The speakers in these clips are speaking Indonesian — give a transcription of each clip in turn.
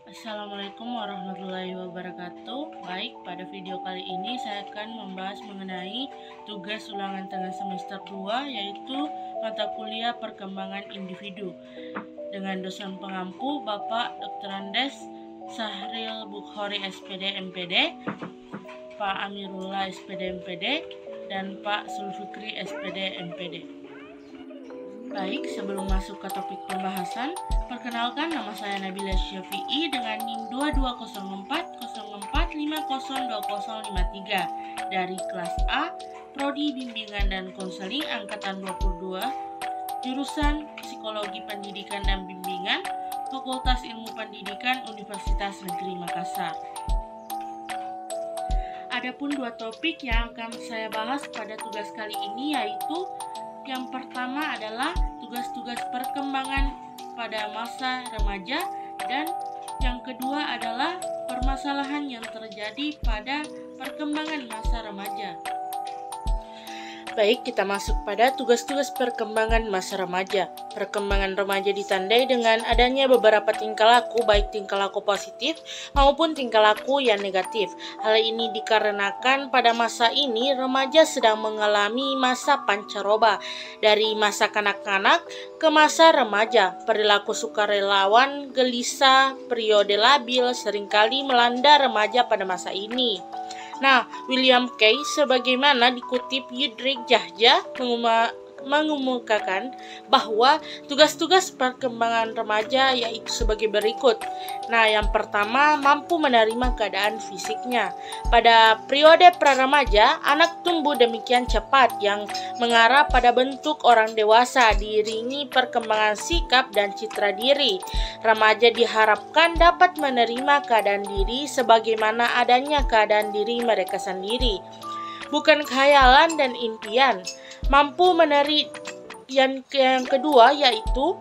Assalamualaikum warahmatullahi wabarakatuh. Baik, pada video kali ini saya akan membahas mengenai tugas ulangan tengah semester 2, yaitu mata kuliah perkembangan individu dengan dosen pengampu Bapak Dr. Andes Sahril Bukhari SPD MPD, Pak Amirullah SPD MPD, dan Pak Sulfikri SPD MPD. Baik, sebelum masuk ke topik pembahasan, perkenalkan nama saya Nabila Syafi'i dengan NIM 220404502053 dari kelas A, Prodi Bimbingan dan Konseling angkatan 22, jurusan Psikologi Pendidikan dan Bimbingan, Fakultas Ilmu Pendidikan Universitas Negeri Makassar. Adapun dua topik yang akan saya bahas pada tugas kali ini yaitu yang pertama adalah tugas-tugas perkembangan pada masa remaja dan yang kedua adalah permasalahan yang terjadi pada perkembangan masa remaja. Baik, kita masuk pada tugas-tugas perkembangan masa remaja. Perkembangan remaja ditandai dengan adanya beberapa tingkah laku, baik tingkah laku positif maupun tingkah laku yang negatif. Hal ini dikarenakan pada masa ini remaja sedang mengalami masa pancaroba, dari masa kanak-kanak ke masa remaja. Perilaku sukarelawan, gelisah, periode labil seringkali melanda remaja pada masa ini. Nah, William Kay sebagaimana dikutip Yudrik Jahja mengemukakan bahwa tugas-tugas perkembangan remaja yaitu sebagai berikut. Nah, yang pertama, mampu menerima keadaan fisiknya. Pada periode pra-remaja, anak tumbuh demikian cepat yang mengarah pada bentuk orang dewasa diiringi perkembangan sikap dan citra diri. Remaja diharapkan dapat menerima keadaan diri sebagaimana adanya keadaan diri mereka sendiri, bukan khayalan dan impian. Mampu menerima yang kedua yaitu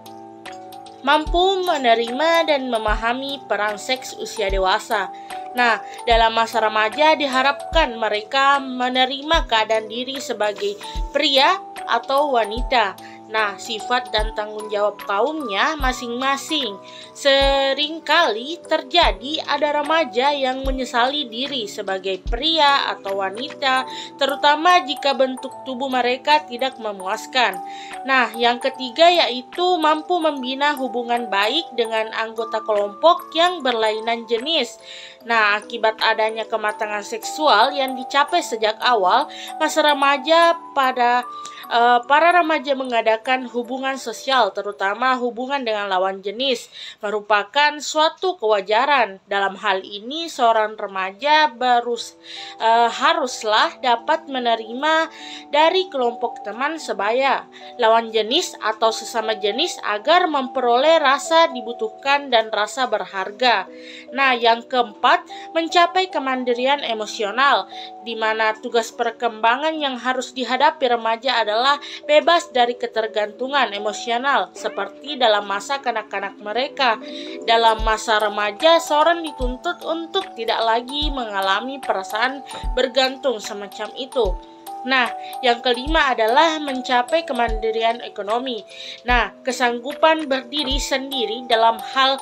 mampu menerima dan memahami peran seks usia dewasa. Nah, dalam masa remaja diharapkan mereka menerima keadaan diri sebagai pria atau wanita. Nah, sifat dan tanggung jawab kaumnya masing-masing. Seringkali terjadi ada remaja yang menyesali diri sebagai pria atau wanita, terutama jika bentuk tubuh mereka tidak memuaskan. Nah, yang ketiga yaitu mampu membina hubungan baik dengan anggota kelompok yang berlainan jenis. Nah, akibat adanya kematangan seksual yang dicapai sejak awal masa remaja, para remaja mengadakan hubungan sosial, terutama hubungan dengan lawan jenis, merupakan suatu kewajaran. Dalam hal ini, seorang remaja haruslah dapat menerima dari kelompok teman sebaya, lawan jenis atau sesama jenis agar memperoleh rasa dibutuhkan dan rasa berharga. Nah, yang keempat, mencapai kemandirian emosional, di mana tugas perkembangan yang harus dihadapi remaja adalah bebas dari ketergantungan emosional seperti dalam masa kanak-kanak mereka. Dalam masa remaja, seorang dituntut untuk tidak lagi mengalami perasaan bergantung semacam itu. Nah, yang kelima adalah mencapai kemandirian ekonomi. Nah, kesanggupan berdiri sendiri dalam hal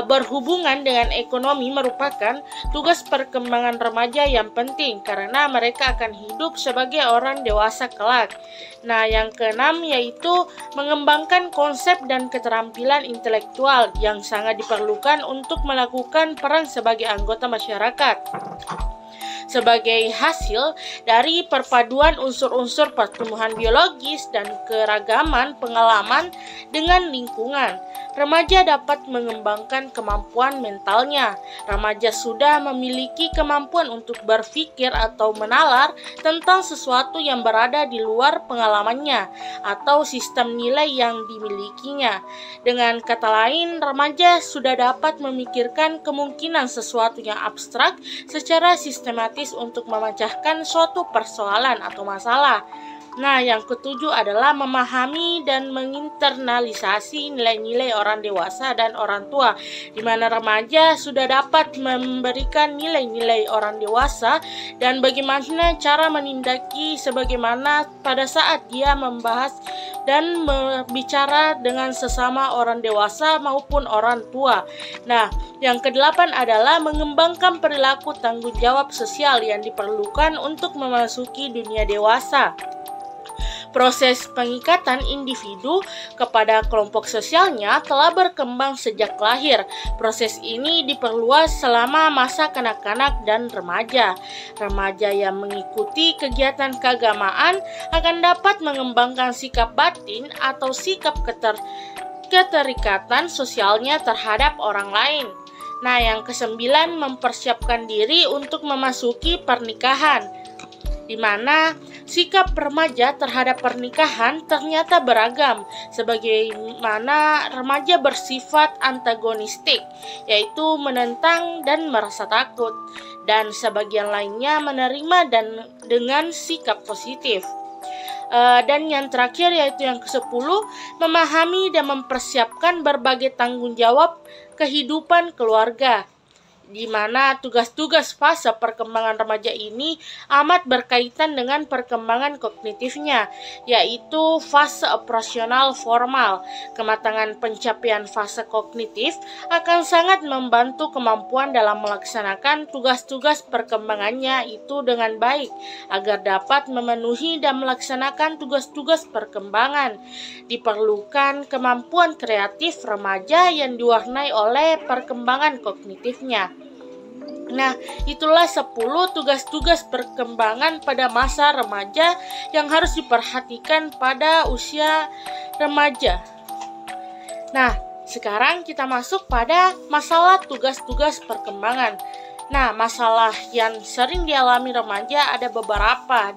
berhubungan dengan ekonomi merupakan tugas perkembangan remaja yang penting karena mereka akan hidup sebagai orang dewasa kelak. Nah, yang keenam yaitu mengembangkan konsep dan keterampilan intelektual yang sangat diperlukan untuk melakukan peran sebagai anggota masyarakat. Sebagai hasil dari perpaduan unsur-unsur pertumbuhan biologis dan keragaman pengalaman dengan lingkungan, remaja dapat mengembangkan kemampuan mentalnya. Remaja sudah memiliki kemampuan untuk berpikir atau menalar tentang sesuatu yang berada di luar pengalamannya atau sistem nilai yang dimilikinya. Dengan kata lain, remaja sudah dapat memikirkan kemungkinan sesuatu yang abstrak secara sistematis untuk memecahkan suatu persoalan atau masalah. Nah, yang ketujuh adalah memahami dan menginternalisasi nilai-nilai orang dewasa dan orang tua, di mana remaja sudah dapat memberikan nilai-nilai orang dewasa dan bagaimana cara menindaki sebagaimana pada saat dia membahas dan berbicara dengan sesama orang dewasa maupun orang tua. Nah, yang kedelapan adalah mengembangkan perilaku tanggung jawab sosial yang diperlukan untuk memasuki dunia dewasa. Proses pengikatan individu kepada kelompok sosialnya telah berkembang sejak lahir. Proses ini diperluas selama masa kanak-kanak dan remaja. Remaja yang mengikuti kegiatan keagamaan akan dapat mengembangkan sikap batin atau sikap keterikatan sosialnya terhadap orang lain. Nah, yang kesembilan, mempersiapkan diri untuk memasuki pernikahan, di mana sikap remaja terhadap pernikahan ternyata beragam, sebagaimana remaja bersifat antagonistik, yaitu menentang dan merasa takut, dan sebagian lainnya menerima dan dengan sikap positif. Dan yang terakhir yaitu yang ke-10, memahami dan mempersiapkan berbagai tanggung jawab kehidupan keluarga, di mana tugas-tugas fase perkembangan remaja ini amat berkaitan dengan perkembangan kognitifnya, yaitu fase operasional formal. Kematangan pencapaian fase kognitif akan sangat membantu kemampuan dalam melaksanakan tugas-tugas perkembangannya itu dengan baik, agar dapat memenuhi dan melaksanakan tugas-tugas perkembangan. Diperlukan kemampuan kreatif remaja yang diwarnai oleh perkembangan kognitifnya. Nah, itulah 10 tugas-tugas perkembangan pada masa remaja yang harus diperhatikan pada usia remaja. Nah, sekarang kita masuk pada masalah tugas-tugas perkembangan. Nah, masalah yang sering dialami remaja ada beberapa,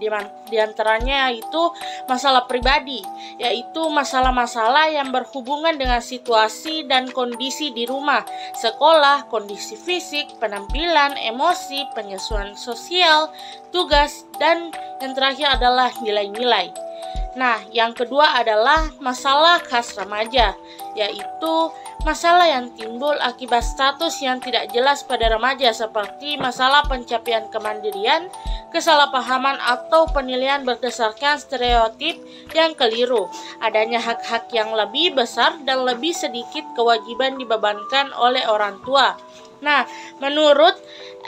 di antaranya itu masalah pribadi, yaitu masalah-masalah yang berhubungan dengan situasi dan kondisi di rumah, sekolah, kondisi fisik, penampilan, emosi, penyesuaian sosial, tugas, dan yang terakhir adalah nilai-nilai. Nah, yang kedua adalah masalah khas remaja, yaitu masalah yang timbul akibat status yang tidak jelas pada remaja, seperti masalah pencapaian kemandirian, kesalahpahaman atau penilaian berdasarkan stereotip yang keliru, adanya hak-hak yang lebih besar dan lebih sedikit kewajiban dibebankan oleh orang tua. Nah, menurut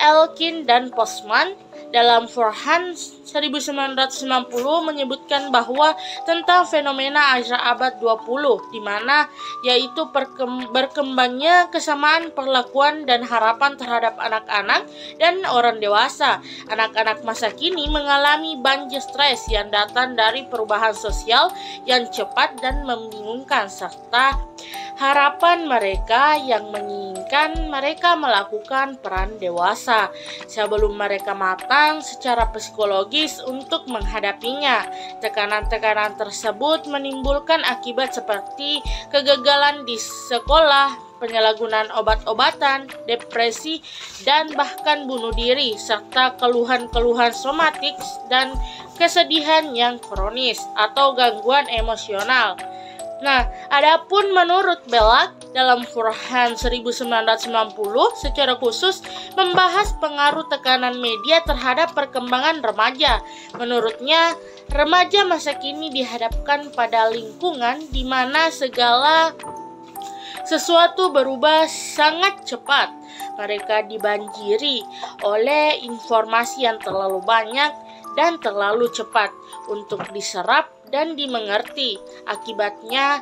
Elkin dan Postman, dalam Forhan 1990 menyebutkan bahwa tentang fenomena akhir abad 20, di mana yaitu berkembangnya kesamaan perlakuan dan harapan terhadap anak-anak dan orang dewasa. Anak-anak masa kini mengalami banjir stres yang datang dari perubahan sosial yang cepat dan membingungkan, serta harapan mereka yang menginginkan mereka melakukan peran dewasa sebelum mereka matang secara psikologis untuk menghadapinya. Tekanan-tekanan tersebut menimbulkan akibat seperti kegagalan di sekolah, penyalahgunaan obat-obatan, depresi, dan bahkan bunuh diri, serta keluhan-keluhan somatik dan kesedihan yang kronis atau gangguan emosional. Nah, adapun menurut Belak dalam Forhan 1990 secara khusus membahas pengaruh tekanan media terhadap perkembangan remaja. Menurutnya, remaja masa kini dihadapkan pada lingkungan di mana segala sesuatu berubah sangat cepat. Mereka dibanjiri oleh informasi yang terlalu banyak dan terlalu cepat untuk diserap dan dimengerti. Akibatnya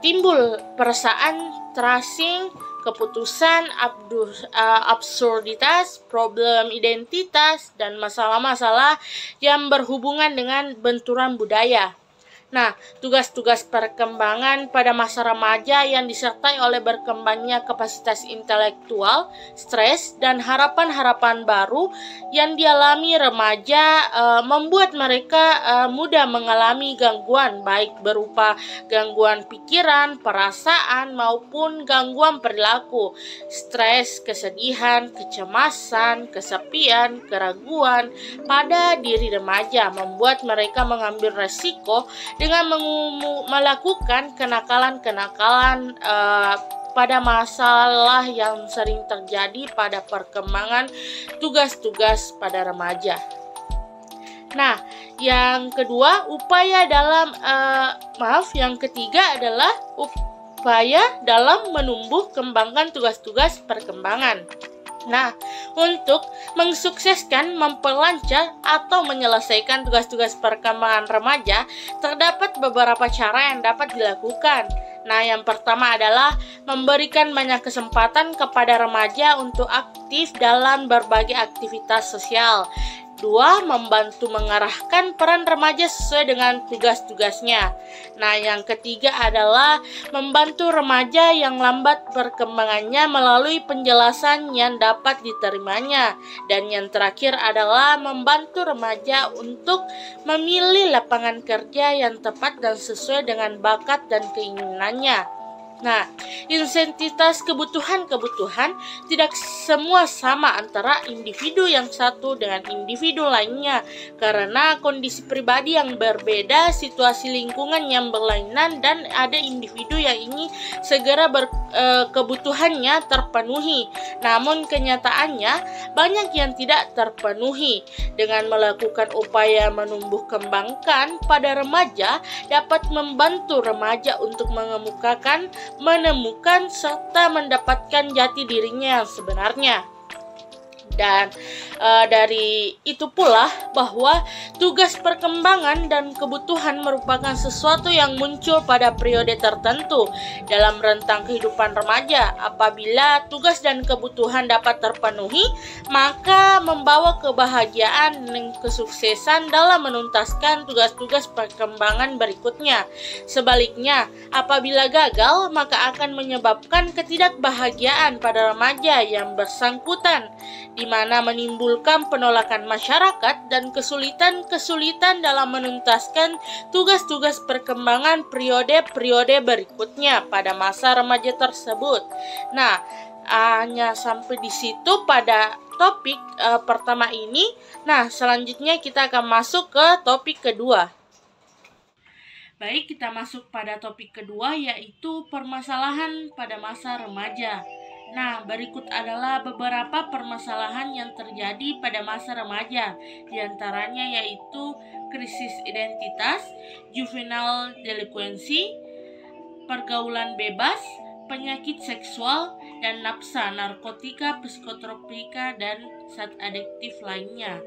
timbul perasaan terasing, keputusan, absurditas, problem identitas, dan masalah-masalah yang berhubungan dengan benturan budaya. Nah, tugas-tugas perkembangan pada masa remaja yang disertai oleh berkembangnya kapasitas intelektual, stres, dan harapan-harapan baru yang dialami remaja membuat mereka mudah mengalami gangguan, baik berupa gangguan pikiran, perasaan, maupun gangguan perilaku. Stres, kesedihan, kecemasan, kesepian, keraguan pada diri remaja membuat mereka mengambil resiko dengan melakukan kenakalan-kenakalan pada masalah yang sering terjadi pada perkembangan tugas-tugas pada remaja. Nah, yang kedua, yang ketiga adalah upaya dalam menumbuh kembangkan tugas-tugas perkembangan. Nah, untuk mensukseskan, memperlancar, atau menyelesaikan tugas-tugas perkembangan remaja, terdapat beberapa cara yang dapat dilakukan. Nah, yang pertama adalah memberikan banyak kesempatan kepada remaja untuk aktif dalam berbagai aktivitas sosial. 2. Membantu mengarahkan peran remaja sesuai dengan tugas-tugasnya. Nah, yang ketiga adalah membantu remaja yang lambat perkembangannya melalui penjelasan yang dapat diterimanya. Dan yang terakhir adalah membantu remaja untuk memilih lapangan kerja yang tepat dan sesuai dengan bakat dan keinginannya. Nah, intensitas kebutuhan tidak semua sama antara individu yang satu dengan individu lainnya, karena kondisi pribadi yang berbeda, situasi lingkungan yang berlainan, dan ada individu yang ingin segera kebutuhannya terpenuhi. Namun kenyataannya banyak yang tidak terpenuhi. Dengan melakukan upaya menumbuh kembangkan pada remaja dapat membantu remaja untuk menemukan serta mendapatkan jati dirinya yang sebenarnya. Dan dari itu pula bahwa tugas perkembangan dan kebutuhan merupakan sesuatu yang muncul pada periode tertentu dalam rentang kehidupan remaja. Apabila tugas dan kebutuhan dapat terpenuhi, maka membawa kebahagiaan dan kesuksesan dalam menuntaskan tugas-tugas perkembangan berikutnya. Sebaliknya, apabila gagal, maka akan menyebabkan ketidakbahagiaan pada remaja yang bersangkutan, di mana menimbulkan penolakan masyarakat dan kesulitan dalam menuntaskan tugas-tugas perkembangan periode-periode berikutnya pada masa remaja tersebut. Nah, hanya sampai di situ pada topik pertama ini. Nah, selanjutnya kita akan masuk ke topik kedua. Baik, kita masuk pada topik kedua, yaitu permasalahan pada masa remaja. Nah, berikut adalah beberapa permasalahan yang terjadi pada masa remaja. Di antaranya yaitu krisis identitas, juvenile delinquency, pergaulan bebas, penyakit seksual, dan nafsa, narkotika, psikotropika, dan zat adiktif lainnya.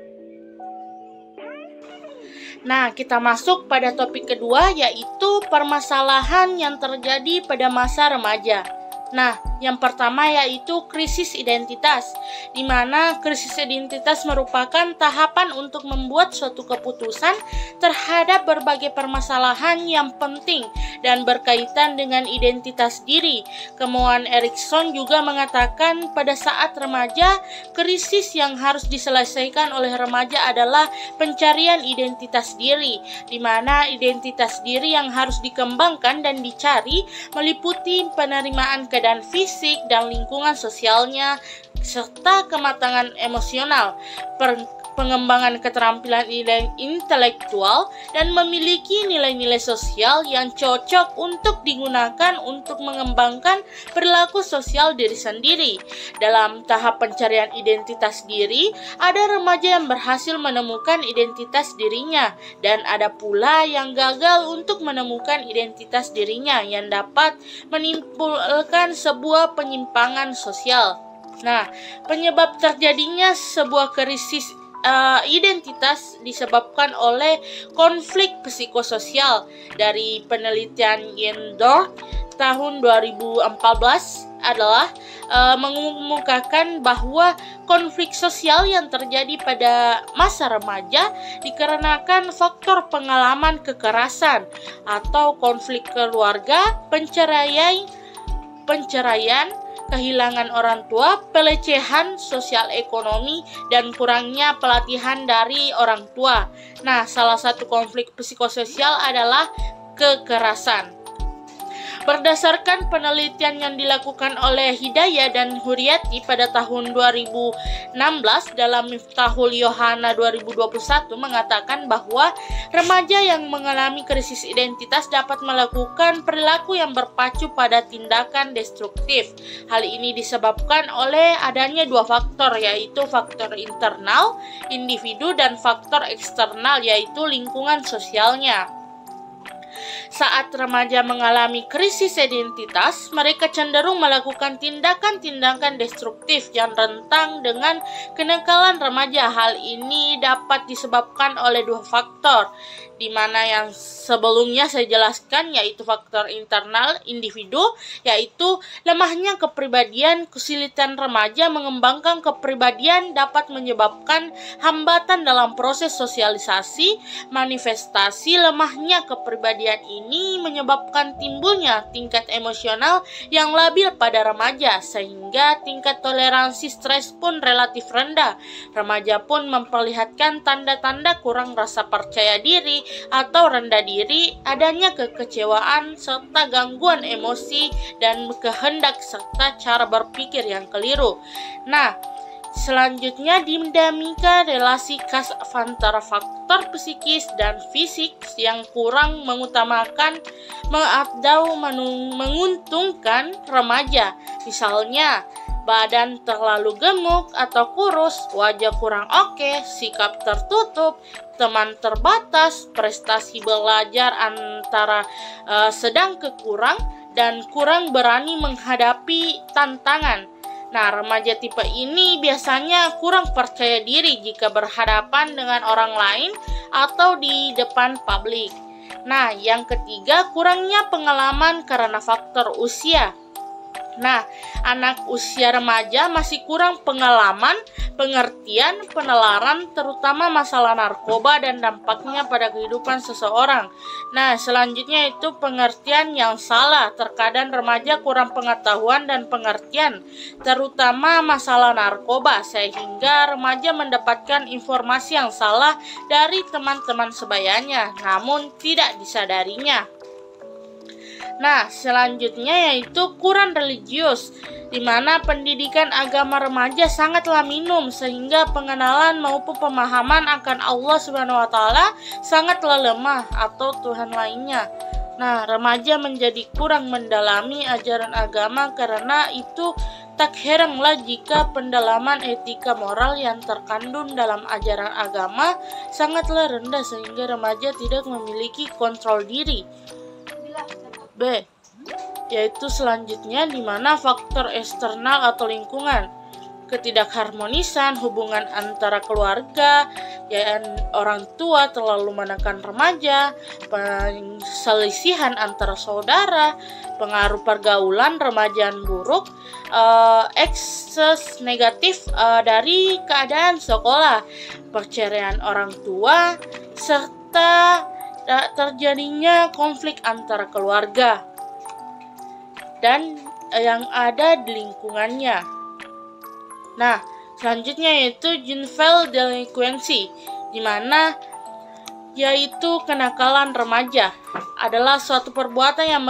Nah, kita masuk pada topik kedua, yaitu permasalahan yang terjadi pada masa remaja. Nah, yang pertama yaitu krisis identitas, di mana krisis identitas merupakan tahapan untuk membuat suatu keputusan terhadap berbagai permasalahan yang penting dan berkaitan dengan identitas diri. Kemuan Erikson juga mengatakan pada saat remaja, krisis yang harus diselesaikan oleh remaja adalah pencarian identitas diri, di mana identitas diri yang harus dikembangkan dan dicari meliputi penerimaan keadaan fisik dan lingkungan sosialnya, serta kematangan emosional, pengembangan keterampilan intelektual, dan memiliki nilai-nilai sosial yang cocok untuk digunakan untuk mengembangkan perilaku sosial diri sendiri. Dalam tahap pencarian identitas diri, ada remaja yang berhasil menemukan identitas dirinya, dan ada pula yang gagal untuk menemukan identitas dirinya yang dapat menimbulkan sebuah penyimpangan sosial. Nah, penyebab terjadinya sebuah krisis identitas disebabkan oleh konflik psikososial. Dari penelitian Yendorf tahun 2014 adalah mengemukakan bahwa konflik sosial yang terjadi pada masa remaja dikarenakan faktor pengalaman kekerasan atau konflik keluarga, penceraian, kehilangan orang tua, pelecehan sosial ekonomi, dan kurangnya pelatihan dari orang tua. Nah, salah satu konflik psikososial adalah kekerasan. Berdasarkan penelitian yang dilakukan oleh Hidayah dan Huriyati pada tahun 2016 dalam Miftahul Yohana 2021 mengatakan bahwa remaja yang mengalami krisis identitas dapat melakukan perilaku yang berpacu pada tindakan destruktif. Hal ini disebabkan oleh adanya dua faktor, yaitu faktor internal, individu, dan faktor eksternal, yaitu lingkungan sosialnya. Saat remaja mengalami krisis identitas, mereka cenderung melakukan tindakan-tindakan destruktif yang rentan dengan kenakalan remaja. Hal ini dapat disebabkan oleh dua faktor, di mana yang sebelumnya saya jelaskan, yaitu faktor internal individu, yaitu lemahnya kepribadian. Kesulitan remaja mengembangkan kepribadian dapat menyebabkan hambatan dalam proses sosialisasi. Manifestasi lemahnya kepribadian ini menyebabkan timbulnya tingkat emosional yang labil pada remaja, sehingga tingkat toleransi stres pun relatif rendah. Remaja pun memperlihatkan tanda-tanda kurang rasa percaya diri atau rendah diri, adanya kekecewaan serta gangguan emosi dan kehendak serta cara berpikir yang keliru. Nah, selanjutnya dinamika relasi khas antara faktor psikis dan fisik yang kurang mengutamakan atau menguntungkan remaja. Misalnya, badan terlalu gemuk atau kurus, wajah kurang oke, sikap tertutup, teman terbatas, prestasi belajar antara sedang ke kurang, dan kurang berani menghadapi tantangan. Nah, remaja tipe ini biasanya kurang percaya diri jika berhadapan dengan orang lain atau di depan publik. Nah, yang ketiga, kurangnya pengalaman karena faktor usia. Nah, anak usia remaja masih kurang pengalaman, pengertian, penalaran, terutama masalah narkoba dan dampaknya pada kehidupan seseorang. Nah, selanjutnya itu pengertian yang salah. Terkadang remaja kurang pengetahuan dan pengertian, terutama masalah narkoba, sehingga remaja mendapatkan informasi yang salah dari teman-teman sebayanya, namun tidak disadarinya. Nah, selanjutnya yaitu kurang religius, di mana pendidikan agama remaja sangatlah minim, sehingga pengenalan maupun pemahaman akan Allah SWT sangatlah lemah atau Tuhan lainnya. Nah, remaja menjadi kurang mendalami ajaran agama, karena itu tak heranlah jika pendalaman etika moral yang terkandung dalam ajaran agama sangatlah rendah, sehingga remaja tidak memiliki kontrol diri. B, yaitu selanjutnya di mana faktor eksternal atau lingkungan, ketidakharmonisan hubungan antara keluarga, yaitu orang tua terlalu menekan remaja, perselisihan antara saudara, pengaruh pergaulan remaja yang buruk, ekses negatif dari keadaan sekolah, perceraian orang tua, serta terjadinya konflik antara keluarga dan yang ada di lingkungannya. Nah, selanjutnya yaitu juvenile delinquency, di mana yaitu kenakalan remaja adalah suatu perbuatan yang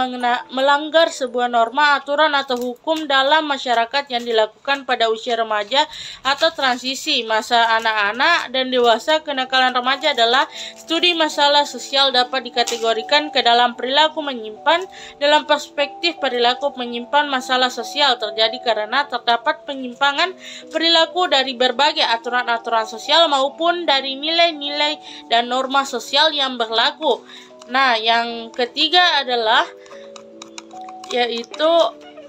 melanggar sebuah norma, aturan, atau hukum dalam masyarakat yang dilakukan pada usia remaja atau transisi masa anak-anak dan dewasa. Kenakalan remaja adalah studi masalah sosial dapat dikategorikan ke dalam perilaku menyimpan. Dalam perspektif perilaku menyimpan, masalah sosial terjadi karena terdapat penyimpangan perilaku dari berbagai aturan-aturan sosial maupun dari nilai-nilai dan norma sosial yang berlaku. Nah, yang ketiga adalah yaitu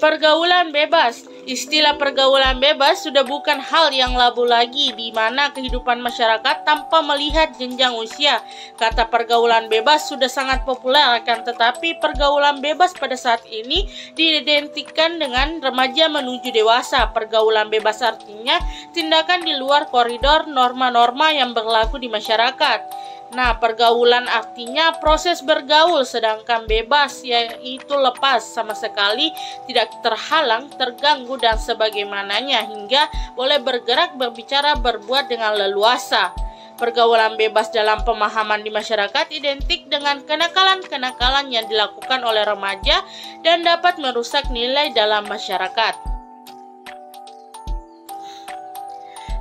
Pergaulan bebas. Istilah pergaulan bebas sudah bukan hal yang labu lagi, di mana kehidupan masyarakat tanpa melihat jenjang usia. Kata pergaulan bebas sudah sangat populer, akan tetapi pergaulan bebas pada saat ini diidentikan dengan remaja menuju dewasa. Pergaulan bebas artinya tindakan di luar koridor norma-norma yang berlaku di masyarakat. Nah, pergaulan artinya proses bergaul, sedangkan bebas yaitu lepas, sama sekali tidak terhalang, terganggu, dan sebagaimananya, hingga boleh bergerak, berbicara, berbuat dengan leluasa. Pergaulan bebas dalam pemahaman di masyarakat identik dengan kenakalan-kenakalan yang dilakukan oleh remaja dan dapat merusak nilai dalam masyarakat.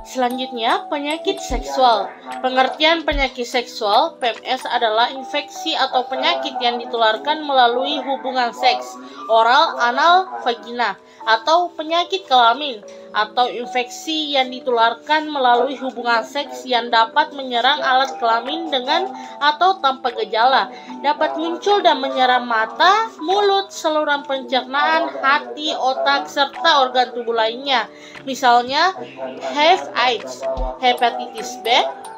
Selanjutnya, penyakit seksual. Pengertian penyakit seksual, PMS, adalah infeksi atau penyakit yang ditularkan melalui hubungan seks, oral, anal, vagina, atau penyakit kelamin, atau infeksi yang ditularkan melalui hubungan seks yang dapat menyerang alat kelamin dengan atau tanpa gejala, dapat muncul dan menyerang mata, mulut, saluran pencernaan, hati, otak, serta organ tubuh lainnya. Misalnya, HIV, AIDS, hepatitis B.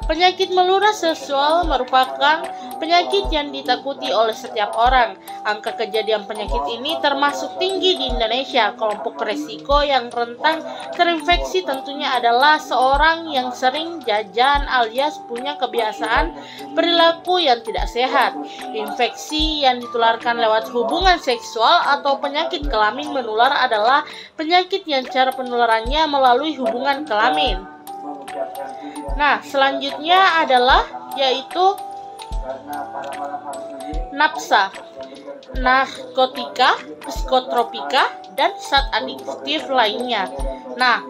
Penyakit menular seksual merupakan penyakit yang ditakuti oleh setiap orang. Angka kejadian penyakit ini termasuk tinggi di Indonesia. Kelompok resiko yang rentan terinfeksi tentunya adalah seorang yang sering jajan alias punya kebiasaan perilaku yang tidak sehat. Infeksi yang ditularkan lewat hubungan seksual atau penyakit kelamin menular adalah penyakit yang cara penularannya melalui hubungan kelamin. Nah, selanjutnya adalah yaitu nafsa, narkotika, psikotropika, dan zat adiktif lainnya. Nah,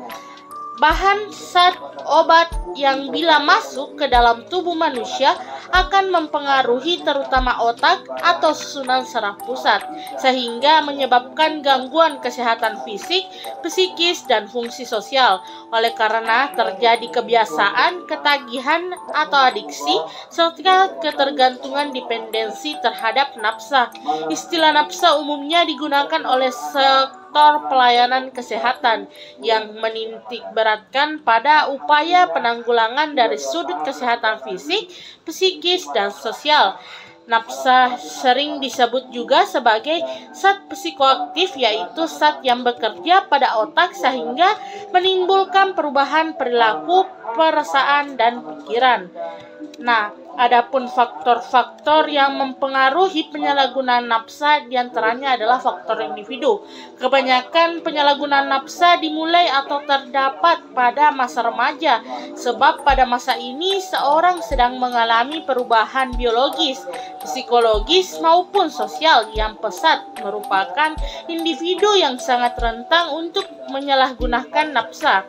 bahan zat obat yang bila masuk ke dalam tubuh manusia akan mempengaruhi terutama otak atau susunan saraf pusat, sehingga menyebabkan gangguan kesehatan fisik, psikis, dan fungsi sosial. Oleh karena terjadi kebiasaan, ketagihan atau adiksi, serta ketergantungan dependensi terhadap nafsa. Istilah nafsa umumnya digunakan oleh sektor pelayanan kesehatan yang menitik beratkan pada upaya penanggulangan dari sudut kesehatan fisik, psikis, dan sosial. Nafsa sering disebut juga sebagai zat psikoaktif, yaitu zat yang bekerja pada otak sehingga menimbulkan perubahan perilaku, perasaan, dan pikiran. Nah, adapun faktor-faktor yang mempengaruhi penyalahgunaan nafsa diantaranya adalah faktor individu. Kebanyakan penyalahgunaan nafsa dimulai atau terdapat pada masa remaja, sebab pada masa ini seorang sedang mengalami perubahan biologis, psikologis, maupun sosial yang pesat, merupakan individu yang sangat rentan untuk menyalahgunakan nafsa.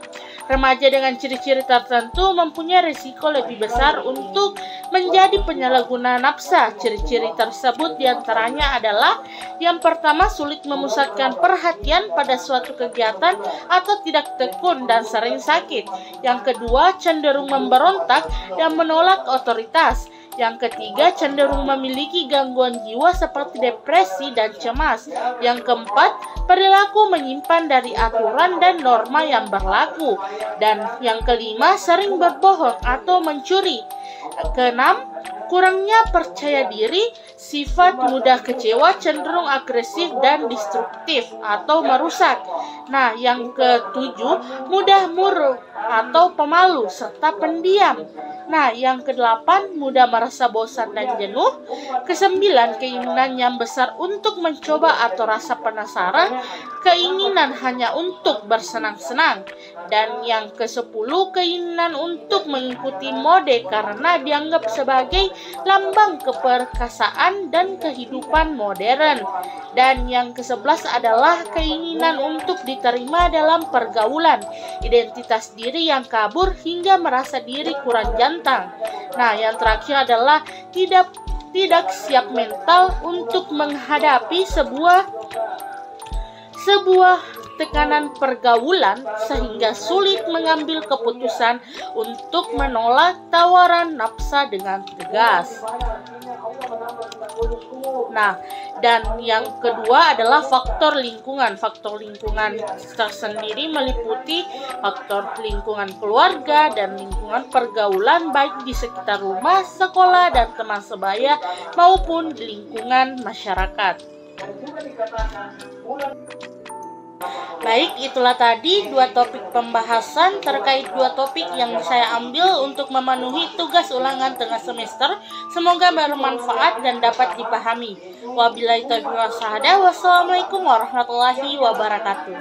Remaja dengan ciri-ciri tertentu mempunyai risiko lebih besar untuk menjadi penyalahguna nafsa. Ciri-ciri tersebut diantaranya adalah: yang pertama, sulit memusatkan perhatian pada suatu kegiatan atau tidak tekun dan sering sakit. Yang kedua, cenderung memberontak dan menolak otoritas. Yang ketiga, cenderung memiliki gangguan jiwa seperti depresi dan cemas. Yang keempat, perilaku menyimpan dari aturan dan norma yang berlaku. Dan yang kelima, sering berbohong atau mencuri. Keenam, kurangnya percaya diri, sifat mudah kecewa, cenderung agresif dan destruktif atau merusak. Nah, yang ketujuh, mudah murung atau pemalu serta pendiam. Nah, yang kedelapan, mudah merasa bosan dan jenuh. Kesembilan, keinginan yang besar untuk mencoba atau rasa penasaran, keinginan hanya untuk bersenang-senang. Dan yang kesepuluh, keinginan untuk mengikuti mode karena dianggap sebagai lambang keperkasaan dan kehidupan modern. Dan yang ke-11 adalah keinginan untuk diterima dalam pergaulan, identitas diri yang kabur hingga merasa diri kurang jantan. Nah, yang terakhir adalah tidak siap mental untuk menghadapi sebuah tekanan pergaulan sehingga sulit mengambil keputusan untuk menolak tawaran nafsa dengan tegas. Nah, dan yang kedua adalah faktor lingkungan. Faktor lingkungan tersendiri meliputi faktor lingkungan keluarga dan lingkungan pergaulan baik di sekitar rumah, sekolah, dan teman sebaya maupun di lingkungan masyarakat. Baik, itulah tadi dua topik pembahasan terkait dua topik yang saya ambil untuk memenuhi tugas ulangan tengah semester. Semoga bermanfaat dan dapat dipahami. Wabillahi taufiq wal hidayah. Wassalamualaikum warahmatullahi wabarakatuh.